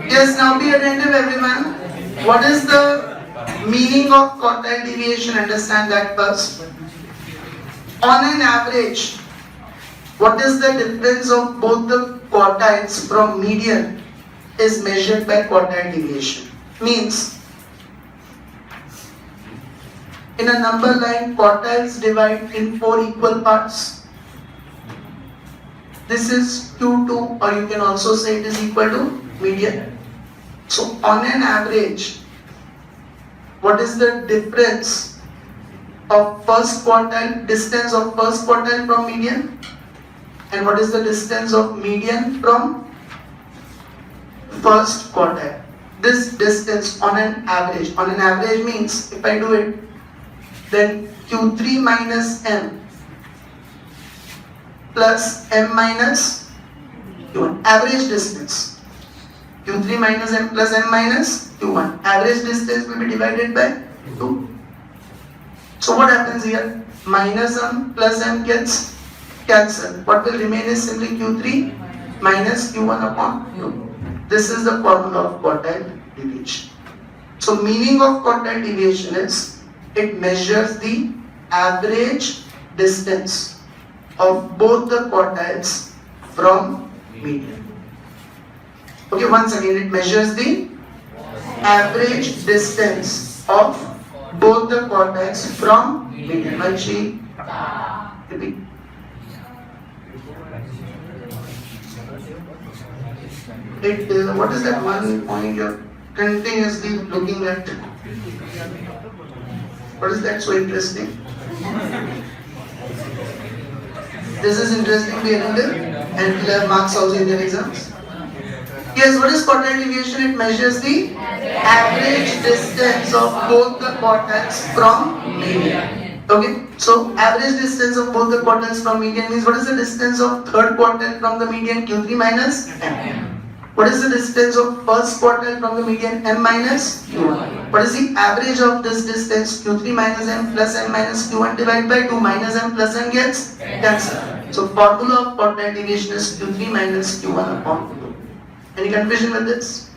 Yes, now be attentive everyone. What is the meaning of quartile deviation? Understand that first. On an average, what is the difference of both the quartiles from median is measured by quartile deviation. Means, in a number line, quartiles divide in 4 equal parts. This is Q2, or you can also say it is equal to median. So on an average, what is the difference of first quartile, distance of first quartile from median? And what is the distance of median from first quartile? This distance on an average means, if I do it, then Q3 minus M plus M minus Q1, average distance. Q3 minus M plus M minus Q1. Average distance will be divided by 2. So what happens here? Minus M plus M gets cancelled. What will remain is simply Q3 minus Q1 upon 2. This is the formula of quartile deviation. So meaning of quartile deviation is it measures the average distance of both the quartiles from median. Okay, once again, it measures the average distance of both the quartiles from median. Manchi, repeat. What is that one point you're continuously looking at? What is that so interesting? This is interesting, be attentive, and will have marks also in your exams. Yes, what is quartile deviation? It measures the average distance of both the quartiles from median. Okay, so average distance of both the quartiles from median means what is the distance of third quartile from the median? Q3 minus M. What is the distance of first quartile from the median? M minus Q1. What is the average of this distance? Q3 minus M plus M minus Q1 divided by 2. Minus M plus M gets cancelled. So formula of quartile deviation is Q3 minus Q1 upon 2. Any confusion with this?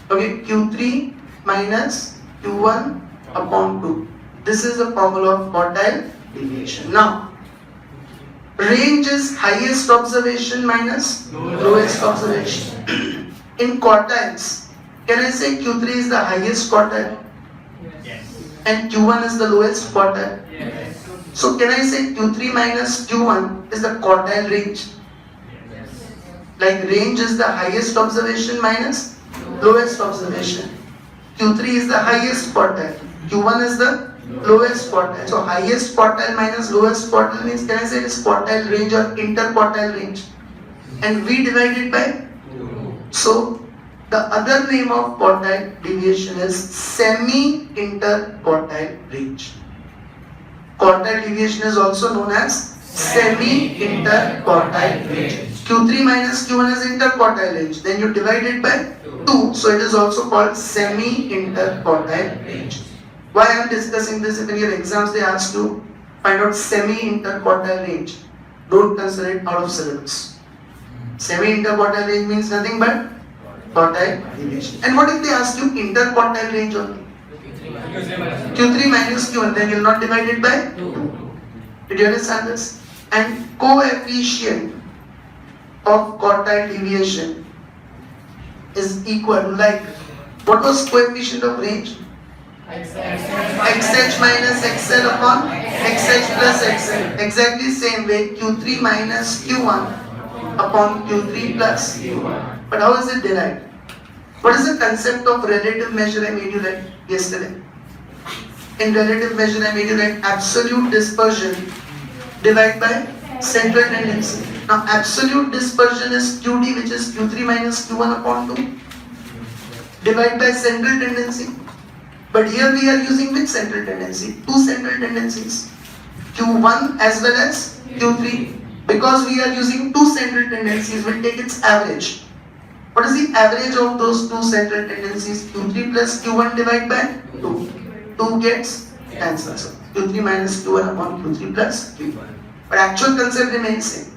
Okay, Q3 minus Q1 upon 2. This is the formula of quartile deviation. Now, range is highest observation minus lowest observation. In quartiles, can I say Q3 is the highest quartile? Yes. And Q1 is the lowest quartile? Yes. So can I say Q3 minus Q1 is the quartile range? Yes. Like range is the highest observation minus lowest observation. Q3 is the highest quartile. Q1 is the lowest quartile. So highest quartile minus lowest quartile means, can I say it is quartile range or interquartile range? And we divide it by 2. So the other name of quartile deviation is semi-interquartile range. Quartile deviation is also known as semi-interquartile range. Q3 minus Q1 is interquartile range. Then you divide it by 2. So it is also called semi-interquartile range. Why I am discussing this? If in your exams they ask to find out semi-interquartile range, don't consider it out of syllabus. Semi-interquartile range means nothing but quartile deviation. And what if they ask you interquartile range only? Q3 minus Q1, then you will not divide it by 2. Did you understand this? And coefficient of quartile deviation is equal to, like, what was coefficient of range? XH minus XL upon XH plus XL. Exactly same way, Q3 minus Q1 upon Q3 plus Q1. But how is it derived? What is the concept of relative measure I made you write yesterday? In relative measure I made you write absolute dispersion divided by central tendency. Now absolute dispersion is QD, which is Q3 minus Q1 upon 2, divided by central tendency. But here we are using which central tendency? 2 central tendencies, Q1 as well as Q3. Because we are using 2 central tendencies, we'll take its average. What is the average of those 2 central tendencies? Q3 plus Q1 divided by 2. 2 gets cancelled. So Q3 minus Q1 upon Q3 plus Q1. But actual concept remains same.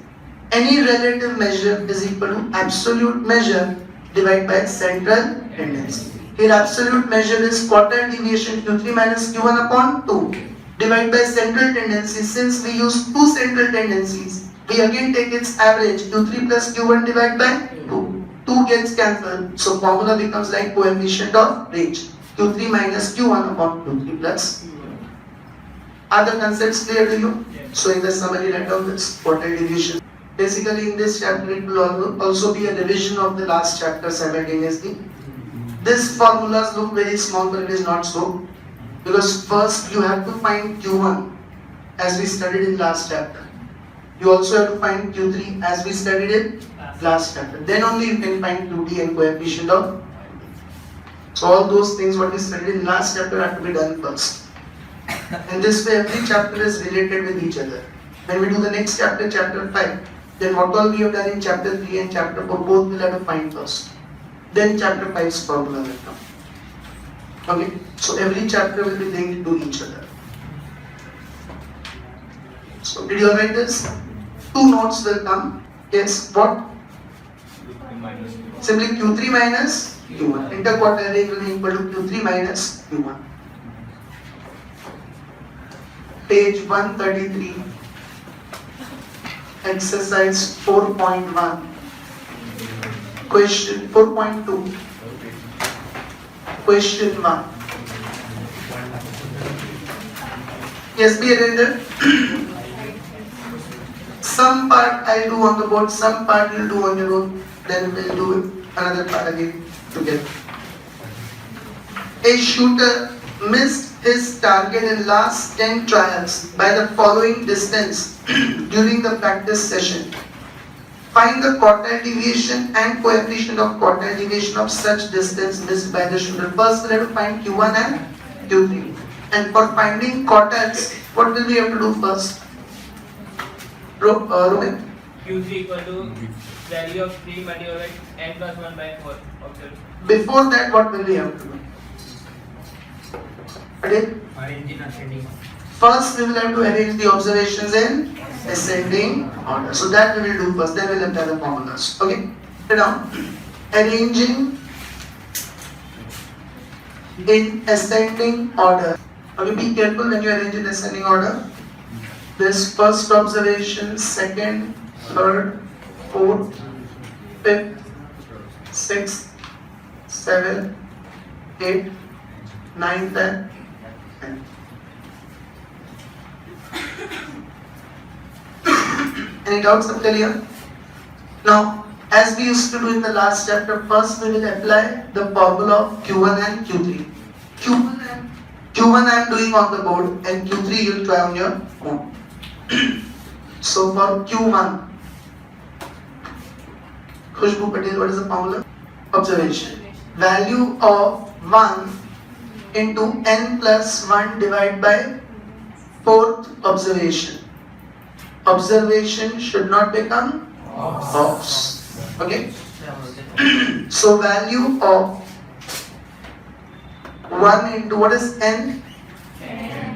Any relative measure is equal to absolute measure divided by central tendency. Here absolute measure is quartile deviation Q3 minus Q1 upon 2 divided by central tendency. Since we use two central tendencies, we again take its average Q3 plus Q1 divided by 2. 2 gets cancelled, so formula becomes like coefficient of range Q3 minus Q1 upon Q3 plus Q1. Are the concepts clear to you? So in the summary, write down this quartile deviation. Basically in this chapter it will also be a revision of the last chapter simultaneously. These formulas look very small, but it is not so. Because first you have to find Q1 as we studied in last chapter. You also have to find Q3 as we studied in last chapter. Then only you can find Q and coefficient of. So all those things what we studied in last chapter have to be done first. And this way every chapter is related with each other. When we do the next chapter, chapter 5, then what all we have done in chapter 3 and chapter 4, both we'll have to find first. Then chapter 5's formula will come. Okay, so every chapter will be linked to each other. So did you write this? 2 notes will come. Yes, what? Simply Q3 minus Q1. Interquartile range will be equal to Q3 minus Q1. Page 133. Exercise 4.1. Question 4.2. Question 1. Yes, be attended. Some part I'll do on the board, some part you'll do on your own, then we'll do another part again together. A shooter missed his target in last 10 trials by the following distance during the practice session. Find the quartile deviation and coefficient of quartile deviation of such distance missed by the shooter. First we have to find Q1 and Q3. And for finding quartiles, what will we have to do first? Rohit? Q3 equal to value of 3 multiplied by n plus 1 by 4. Okay. Before that, what will we have to do? Arrange in ascending. First, we will have to arrange the observations in ascending order. So that we will do first. Then we will apply the formulas. Okay? Write down. Arranging in ascending order. Okay, be careful when you arrange in ascending order. This first observation, second, third, fourth, fifth, sixth, seventh, eighth, ninth, and 10th. Any doubts up till here? Now, as we used to do in the last chapter, first we will apply the formula of Q1 and Q3. Q1 I am doing on the board and Q3 you will try on your own. So for Q1, Khushbu Patel, what is the formula? Observation. Value of 1 into n plus 1 divided by 4th observation. Observation should not become ops. Okay? So value of 1 into what is n?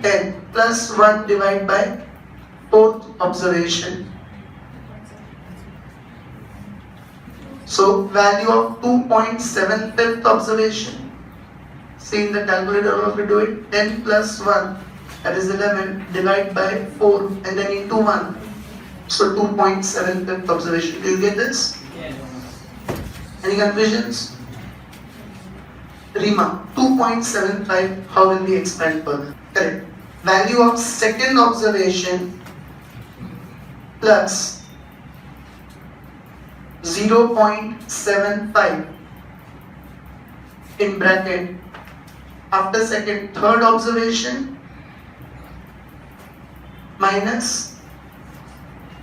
10 plus 1 divided by 4th observation. So value of 2.75th observation. See in the calculator how we do it. 10 plus 1, that is 11, divide by 4 and then into 1. So 2.75th observation. Do you get this? Yes. Any confusions? Rima, 2.75, how will we expand further? Correct. Value of second observation plus 0.75 in bracket after second, third observation minus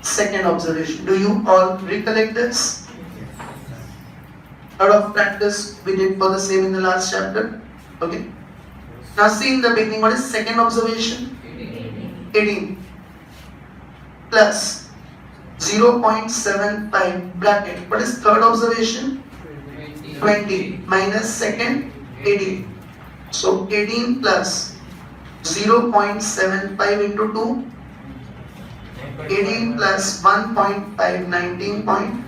second observation. Do you all recollect this? Out of practice we did for the same in the last chapter. Okay. Now see in the beginning, what is second observation? 18 plus 0.75 bracket. What is third observation? 20 minus second 18. So 18 plus 0.75 into 2, 18 plus 1.5, 19.5.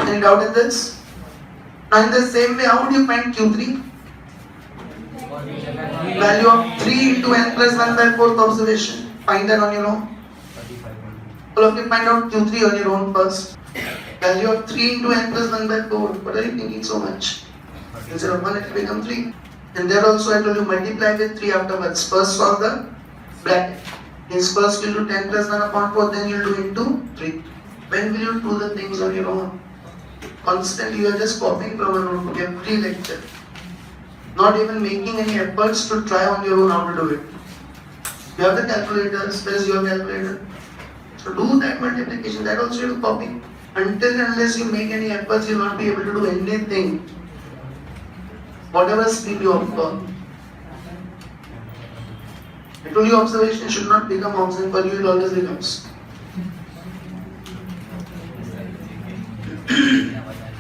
Any doubt in this? Now in the same way, how would you find Q3? Value of 3 into n plus 1 by 4th observation. Find that on your own. All of you find out Q3 on your own first. Value of 3 into n plus 1 by 4. What are you thinking so much? Instead of 1, it will become 3. And there also I told you multiply with 3 afterwards. First solve the bracket. Means first you'll do 10 plus 1 upon 4, then you'll do into 3. When will you do the things on your own? Constantly you are just copying from a notebook every lecture. Not even making any efforts to try on your own how to do it. You have the calculators, where is your calculator? So do that multiplication, that also you have to copy. Until and unless you make any efforts, you will not be able to do anything. Whatever speed you observe. I told you observation should not become option for you, it always becomes.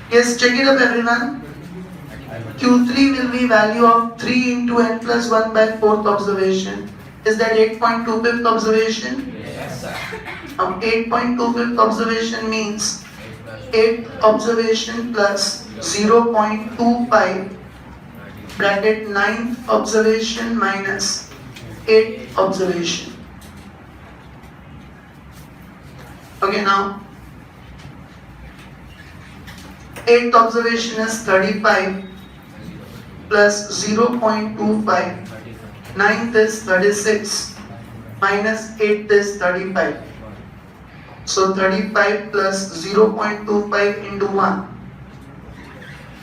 Yes, check it up everyone. Q3 will be value of 3 into n plus 1 by 4th observation. Is that 8.25th observation? Yes, sir. 8.25th observation means 8 observation plus 0.25 bracket 9th observation minus 8th observation. Okay, now 8th observation is 35 plus 0.25. 9th is 36 minus 8th is 35. So 35 plus 0.25 into 1.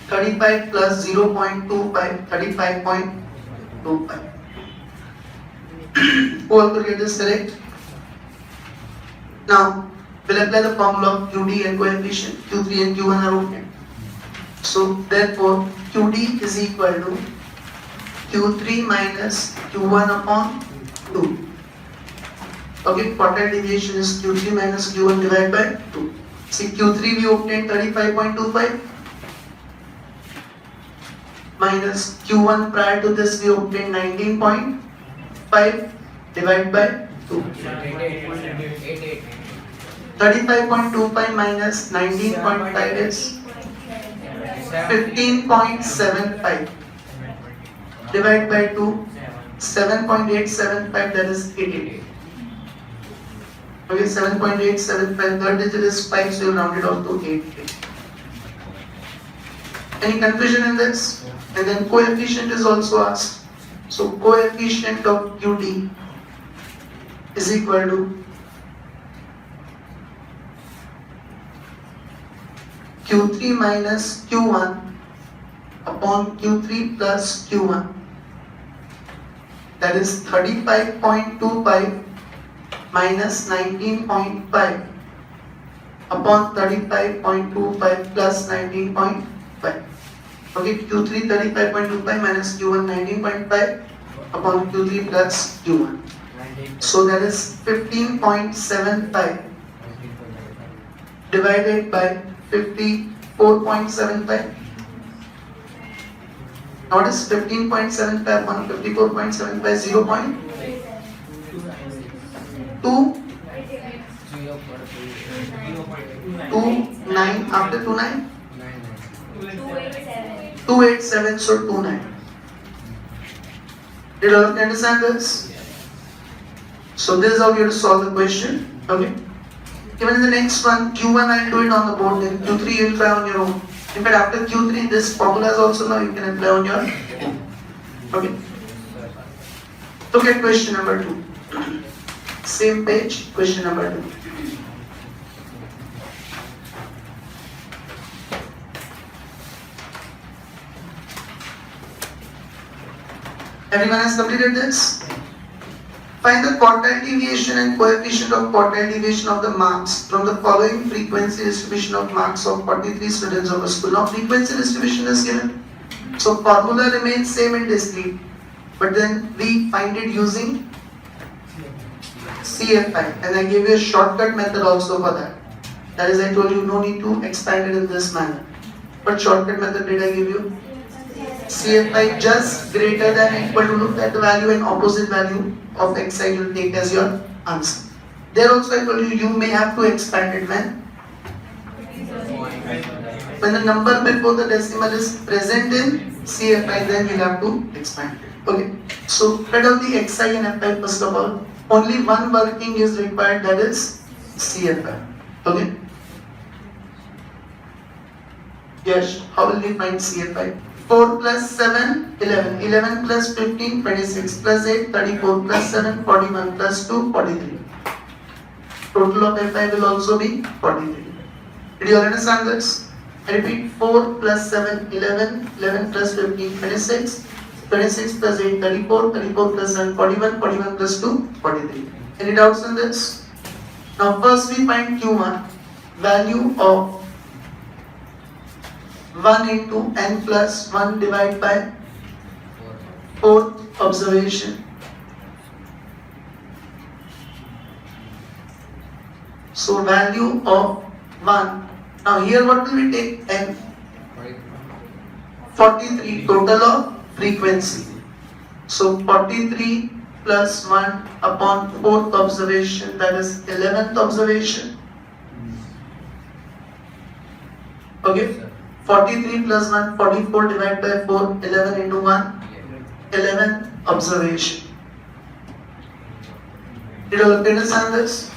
35 plus 0.25, 35.25. Who all could get this correct? Now, we'll apply the formula of QD and coefficient. Q3 and Q1 are okay. So, therefore, QD is equal to Q3 minus Q1 upon 2. Okay, quartile deviation is Q3 minus Q1 divided by 2. See, Q3 we obtained 35.25 minus Q1 prior to this we obtained 19.5 divided by 2. 35.25 minus 19.5 is 15.75 divided by 2, 7.875, that is 88. Okay, 7.875, third digit is 5, so you round it off to 88. Any confusion in this? And then coefficient is also asked. So coefficient of QD is equal to Q3 minus Q1 upon Q3 plus Q1. That is 35.25 minus 19.5 upon 35.25 plus 19.5. Okay, Q3 35.25 minus Q1 19.5 upon Q3 plus Q1. So that is 15.75 divided by 54.75. Now what is 15.75 on 54.75? 0.29 after 29? 287, so 29. Did you understand this? So this is how you have to solve the question. Okay. Even in the next one, Q1 I'll do it on the board, then Q3 you'll try on your own. In fact, after Q3, this formula is also now you can apply on your own. Okay. Look at question number 2. Same page, question number 2. Everyone has completed this? Find the quartile deviation and coefficient of quartile deviation of the marks from the following frequency distribution of marks of 43 students of a school. Now frequency distribution is given. So formula remains same in discrete, but then we find it using CFI, and I gave you a shortcut method also for that. That is, I told you no need to expand it in this manner. What shortcut method did I give you? CFI just greater than equal to, look at the value and opposite value of xi you will take as your answer. There also I told you, you may have to expand it when the number before the decimal is present in CFI, then you have to expand it. Okay. So let out the xi and fi first of all. Only one working is required, that is CFI. Okay. Yes, how will we find CFI? 4 plus 7, 11. 11 plus 15, 26 plus 8, 34 plus 7, 41 plus 2, 43. Total of FI will also be 43. Did you understand this? I repeat, 4 plus 7, 11, 11 plus 15, 26, 26 plus 8, 34, 34 plus 7, 41, 41 plus 2, 43. Any doubts on this? Now first we find Q1, value of 1 into n plus 1 divided by 4th observation. So value of 1. Now here what will we take? N. 43, total of frequency. So 43 plus 1 upon 4th observation, that is 11th observation. Okay. 43 plus 1, 44 divided by 4, 11 into 1, 11th observation. Did you understand this?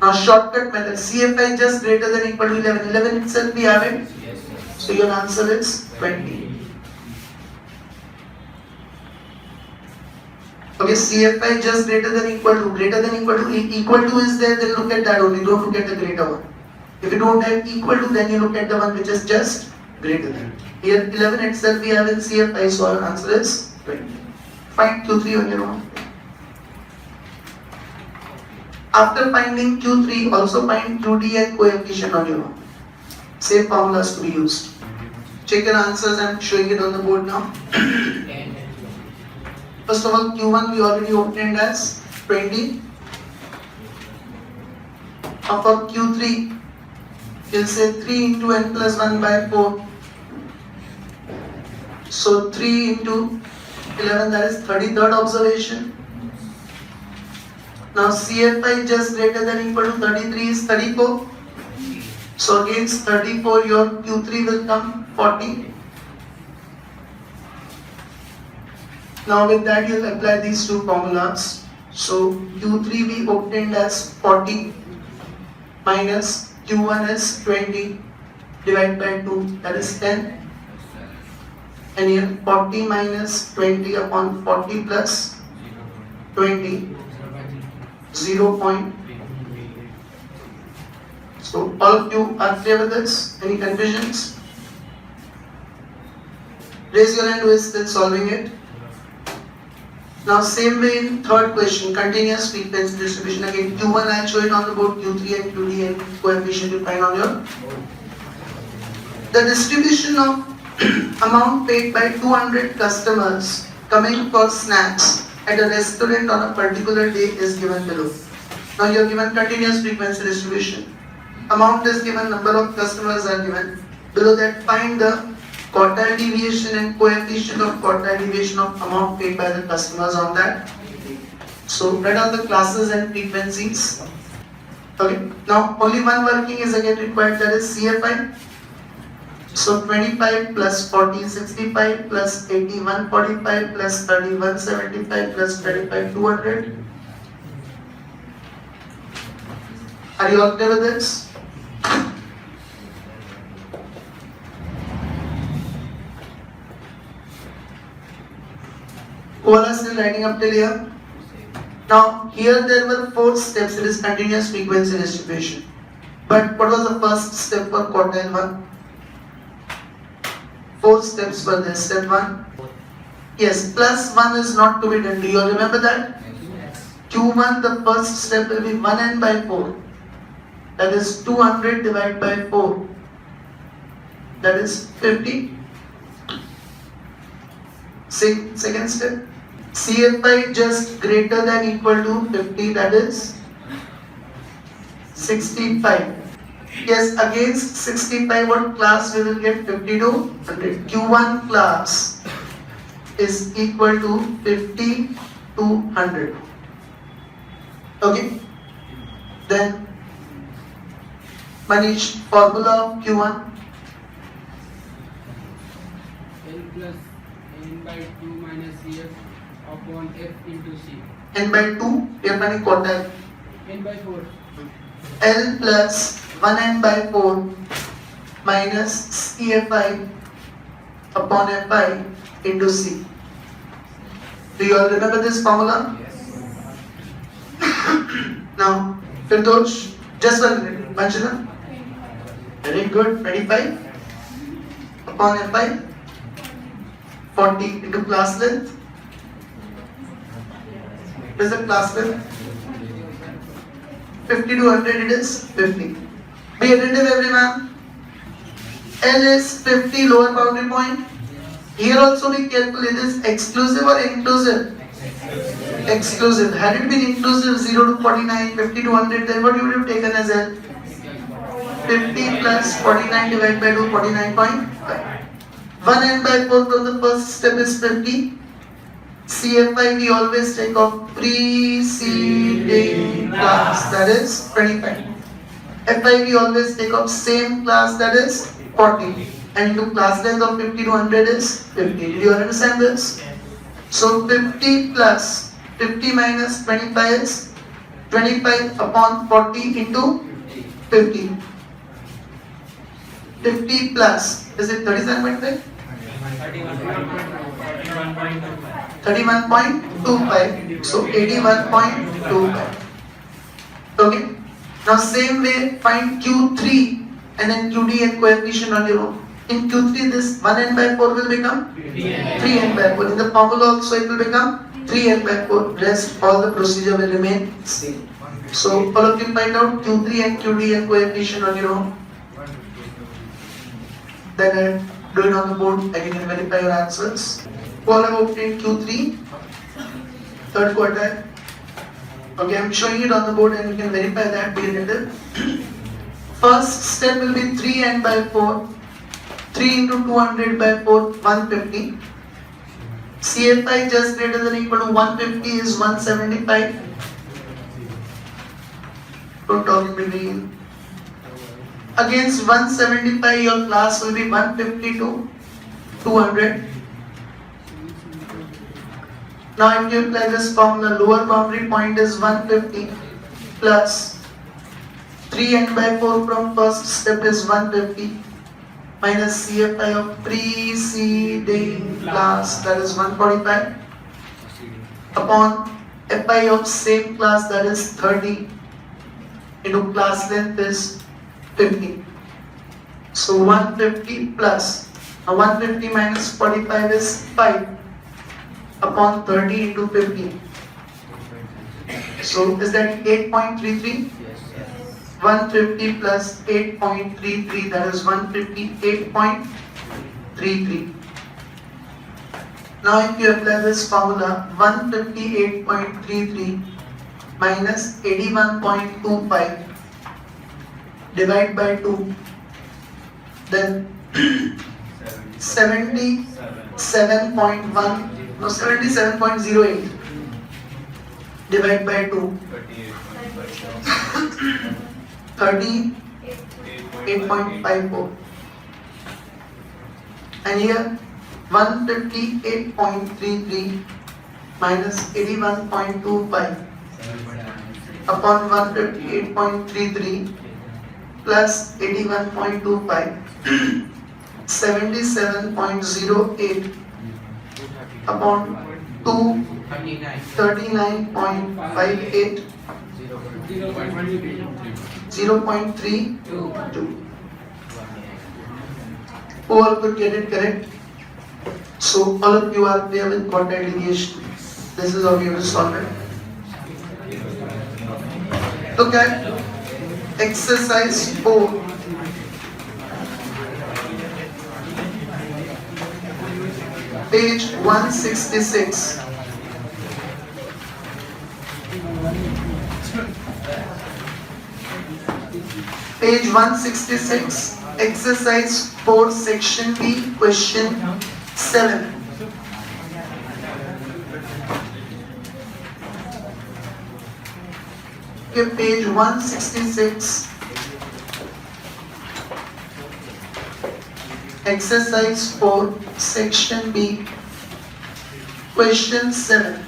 Now shortcut method, CFI just greater than equal to 11. 11 itself we have it. So your answer is 20. Okay, CFI just greater than equal to is there, then look at that only, don't look at the greater one. If you don't have equal to, then you look at the one which is just greater than. Here 11 itself we have in CFI, so our answer is 20. Find Q3 on your own. After finding Q3, also find QD and coefficient on your own. Same formulas to be used. Check your answers, I'm showing it on the board now. First of all, Q1 we already obtained as 20. Now for Q3, we'll say 3 into n plus 1 by 4. So 3 into 11, that is 33rd observation. Now CFI just greater than equal to 33 is 34. So against 34 your Q3 will come 40. Now with that you will apply these two formulas. So Q3 we obtained as 40 minus Q1 is 20 divided by 2, that is 10. And here 40 minus 20 upon 40 plus 20, 0. So all of you are clear with this? Any confusions? Raise your hand who is still solving it. Now same way in third question, continuous frequency distribution. Again Q1 I will show it on the board, Q3 and QD and coefficient you find on your. The distribution of amount paid by 200 customers coming for snacks at a restaurant on a particular day is given below. Now you are given continuous frequency distribution. Amount is given, number of customers are given. Below that find the quartile deviation and coefficient of quartile deviation of amount paid by the customers on that. So write down the classes and frequencies. Okay. Now only one working is again required, that is CFI. So 25 plus 40 65 plus 81 45 plus 31 75 plus 25 200. Are you all clear with this? Who are still writing up till here? Now here there were 4 steps. It is continuous frequency distribution. But what was the first step for quartile 1? 4 steps were there. Step 1. Yes, plus 1 is not to be done. Do you all remember that? Q1, the first step will be 1n by 4. That is 200 divided by 4. That is 50. Second step. CFI just greater than equal to 50, that is 65. Yes, against 65 what class we will get? 50 to 100. Q1 class is equal to 50 to 100. Okay? Then Manish, formula of Q1. L plus n by 2 minus F upon F into C. N by 2, we are finding quartile. N by 4. L plus 1n by 4 minus CFI upon FI into C. Do you all remember this formula? Now, Firdosh, just 1 minute. Manjana? Very good. 25 upon FI, 40 into class length. What is the class length? 50 to 100 it is 50. Be attentive everyone. L is 50 lower boundary point. Here also be careful, it is exclusive or inclusive? Exclusive. Had it been inclusive 0 to 49, 50 to 100, then what you would have taken as L? 50 plus 49 divided by 2, 49.5. 1n by 4 from the first step is 50. CFI we always take off preceding class, that is 25. FI we always take off same class, that is 40. And into class length of 50 to 100 is 50. Did you understand this? So 50 plus 50 minus 25 is 25 upon 40 into 50. 50 plus, is it 37.5? 31.25. So 81.25. Okay. Now same way find Q3 and then QD and coefficient on your own. In Q3 this 1n by 4 will become 3n by 4. In the formula also it will become 3n by 4. Rest all the procedure will remain same. So all of you find out Q3 and QD and coefficient on your own. Then I do it on the board and you can verify your answers. Who all have obtained Q3, third quartile? Okay, I am showing it on the board and you can verify that. Be attentive. First step will be 3n by 4. 3 into 200 by 4, 150. CFI just greater than or equal to 150 is 175. Don't talk in between. Against 175 your class will be 150 to 200. Now if you apply this formula, lower boundary point is 150 plus 3n by 4 from first step is 150 minus CFI of preceding class, that is 145, upon FI of same class, that is 30, into class length is 50. So 150 plus 150 minus 45 is 5 upon 30 into 50. So is that 8.33? 150 plus 8.33, that is 158.33. Now if you apply this formula, 158.33 minus 81.25 divide by 2, then 77.08 divide by 2, 38.54. And here 158.33 minus 81.25 upon 158.33 plus 81.25, 77.08 upon 239.58, 0.32. Who all could get it correct? So all of you are there with quartile deviation. This is how you will solve it. Look at exercise 4. Page 166. Page 166, exercise 4, section B, question 7. Okay, page 166. Exercise 4, section B, question 7.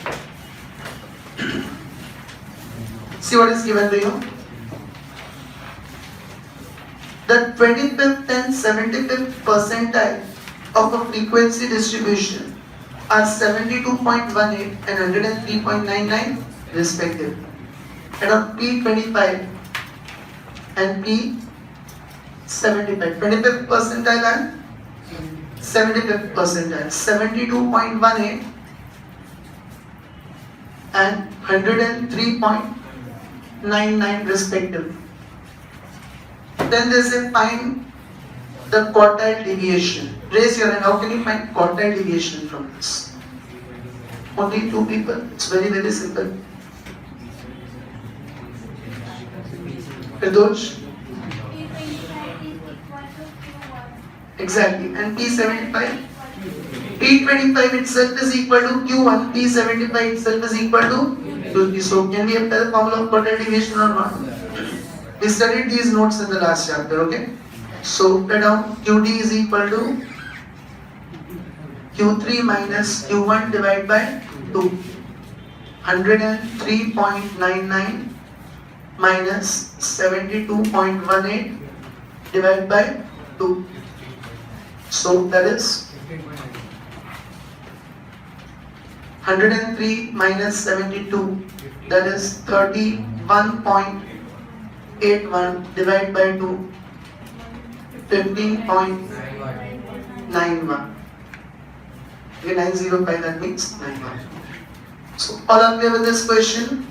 See what is given to you. The 25th and 75th percentile of a frequency distribution are 72.18 and 103.99 respectively. And of P25 and P75, 25th percentile and 75th percentile, 72.18 and 103.99 respectively. Then they say find the quartile deviation. Raise your hand. How can you find quartile deviation from this? Only two people. It's very, very simple. Firdosh? Exactly. And P75? P25 itself is equal to Q1. P75 itself is equal to Q3. So can we apply the formula of quartile deviation or not? We studied these notes in the last chapter, okay? So write down QD is equal to Q3 minus Q1 divided by 2. 103.99 minus 72.18 divided by 2. So that is 103 minus 72, that is 31.81 divided by 2, 15.91. Okay, 905, that means 91. So all are clear with this question?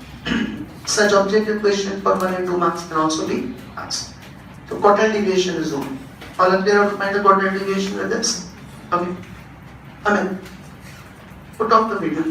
Such objective question for 1 and 2 marks can also be asked. So quartile deviation is known. All are clear how to find the quartile deviation with this? Okay. Amen. Put off the video.